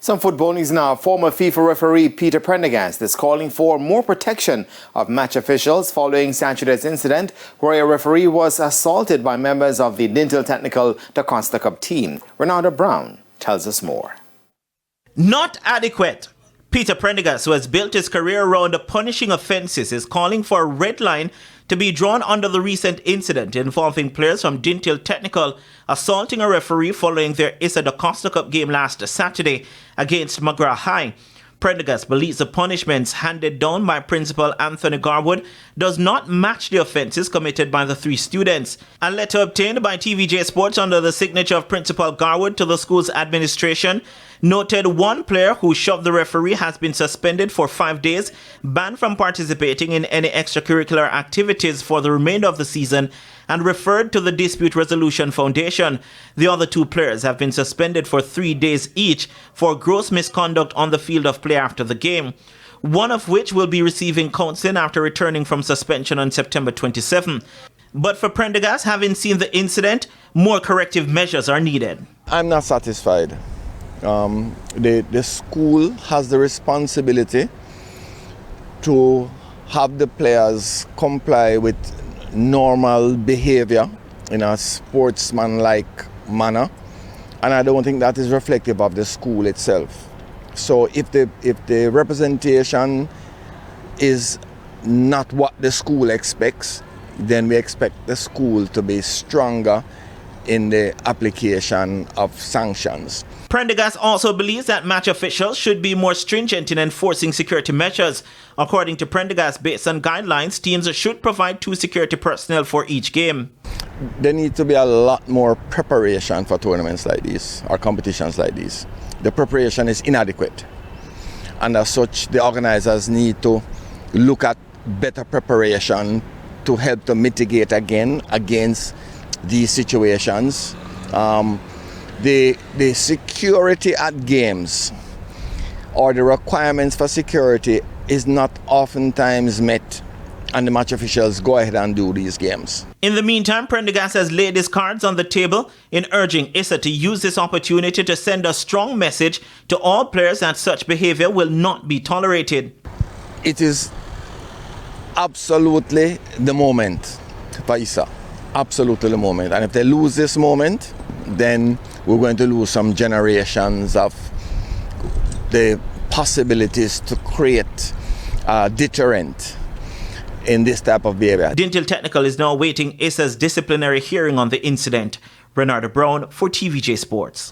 Some football news now. Former FIFA referee Peter Prendergast is calling for more protection of match officials following Saturday's incident where a referee was assaulted by members of the Dintle Technical Da Costa Cup team. Renata Brown tells us more. Not adequate. Peter Prendergast, who has built his career around punishing offences, is calling for a red line to be drawn under the recent incident involving players from Dintle Technical assaulting a referee following their Issa Da Costa Cup game last Saturday against McGrath High. Prendergast believes the punishments handed down by Principal Anthony Garwood does not match the offences committed by the three students. A letter obtained by TVJ Sports under the signature of Principal Garwood to the school's administration noted one player who shoved the referee has been suspended for 5 days, banned from participating in any extracurricular activities for the remainder of the season, and referred to the Dispute Resolution Foundation. The other two players have been suspended for 3 days each for gross misconduct on the field of play after the game, one of which will be receiving counseling after returning from suspension on September 27. But for Prendergast, having seen the incident, more corrective measures are needed. I'm not satisfied. The school has the responsibility to have the players comply with normal behavior in a sportsman-like manner, and I don't think that is reflective of the school itself. So if the representation is not what the school expects, then we expect the school to be stronger in the application of sanctions. Prendergast also believes that match officials should be more stringent in enforcing security measures. According to Prendergast, based on guidelines, teams should provide 2 security personnel for each game. There needs to be a lot more preparation for tournaments like this or competitions like this. The preparation is inadequate, and as such, the organizers need to look at better preparation to help to mitigate again against these situations. The security at games or the requirements for security is not oftentimes met, and the match officials go ahead and do these games. In the meantime, Prendergast has laid his cards on the table in urging Issa to use this opportunity to send a strong message to all players that such behavior will not be tolerated. It is absolutely the moment for Issa. Absolutely the moment. And if they lose this moment, then we're going to lose some generations of the possibilities to create a deterrent in this type of behavior. Dintle Technical is now awaiting Issa's disciplinary hearing on the incident. Renata Brown for TVJ Sports.